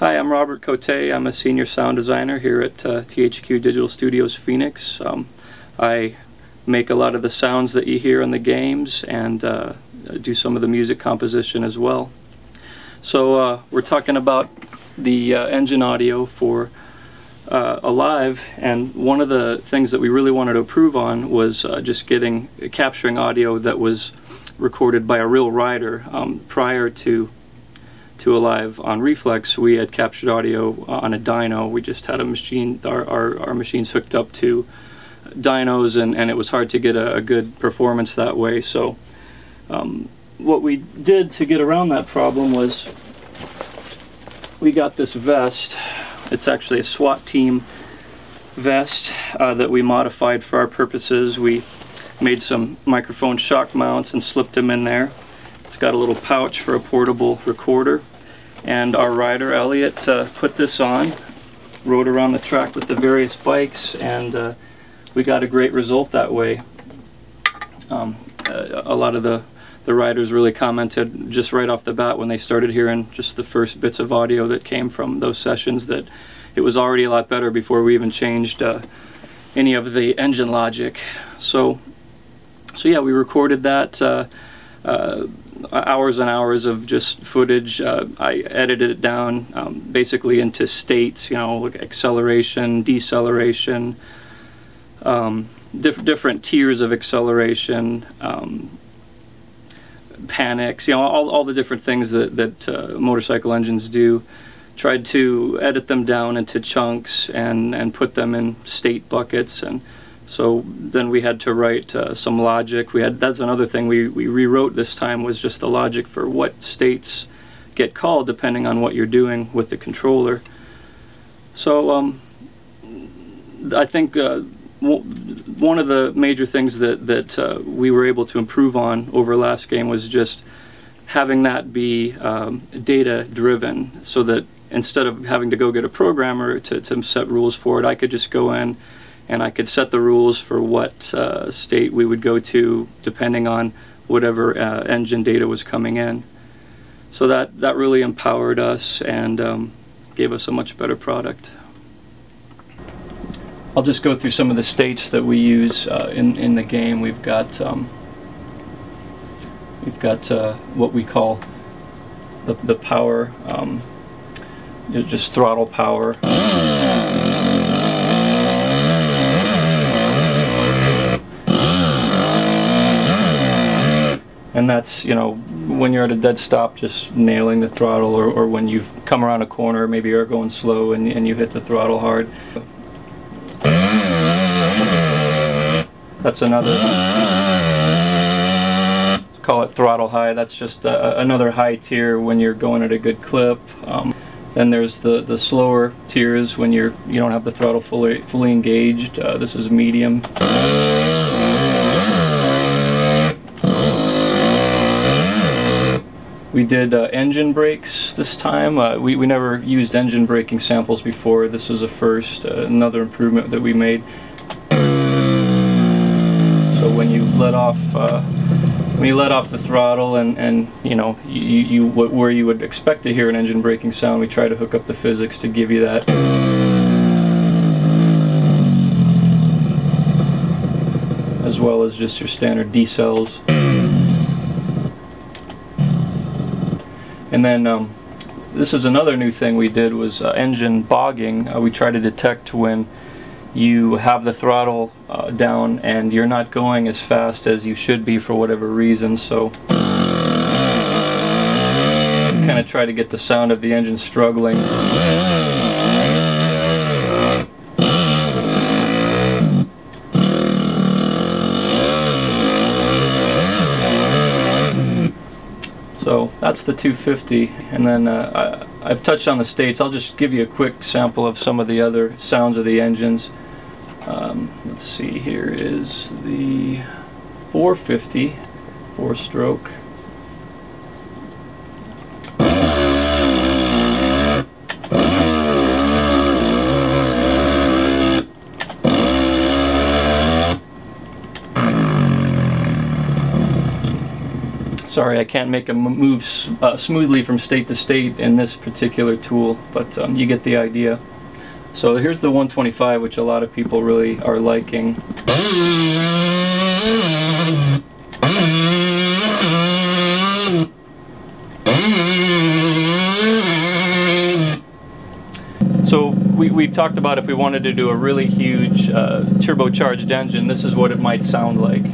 Hi, I'm Robert Cote. I'm a senior sound designer here at THQ Digital Studio Phoenix. I make a lot of the sounds that you hear in the games and do some of the music composition as well. So we're talking about the engine audio for Alive, and one of the things that we really wanted to improve on was just capturing audio that was recorded by a real rider. Prior to Alive on Reflex, we had captured audio on a dyno. We just had a machine, our machines hooked up to dynos, and it was hard to get a good performance that way. So what we did to get around that problem was we got this vest. It's actually a SWAT team vest that we modified for our purposes. We made some microphone shock mounts and slipped them in there. It's got a little pouch for a portable recorder. And our rider, Elliot, put this on, rode around the track with the various bikes, and we got a great result that way. A lot of the riders really commented just right off the bat when they started hearing just the first bits of audio that came from those sessions that it was already a lot better before we even changed any of the engine logic. So yeah, we recorded that. Hours and hours of just footage. I edited it down basically into states, like acceleration, deceleration, different tiers of acceleration, panics, all the different things that motorcycle engines do. Tried to edit them down into chunks and put them in state buckets, and so then we had to write some logic. That's another thing we rewrote this time, was just the logic for what states get called depending on what you're doing with the controller. So I think one of the major things that we were able to improve on over last game was just having that be data driven, so that instead of having to go get a programmer to set rules for it, I could just go in and I could set the rules for what state we would go to depending on whatever engine data was coming in. So that really empowered us and gave us a much better product. I'll just go through some of the states that we use in the game. We've got what we call the power, just throttle power. And that's, when you're at a dead stop, just nailing the throttle, or when you've come around a corner, maybe you're going slow and you hit the throttle hard. That's another, call it throttle high. That's just another high tier when you're going at a good clip. Then there's the slower tiers when you don't have the throttle fully engaged. This is medium. We did engine brakes this time. We never used engine braking samples before. This was a first, another improvement that we made. So when you let off the throttle and where you would expect to hear an engine braking sound, we try to hook up the physics to give you that. As well as just your standard decels. And then this is another new thing we did, was engine bogging. We try to detect when you have the throttle down and you're not going as fast as you should be for whatever reason. So kind of try to get the sound of the engine struggling. So that's the 250, and then I've touched on the states. I'll just give you a quick sample of some of the other sounds of the engines. Let's see, here is the 450 4-stroke. sorry, I can't make them move smoothly from state to state in this particular tool, but you get the idea. So here's the 125, which a lot of people really are liking. So we've talked about if we wanted to do a really huge turbocharged engine, this is what it might sound like.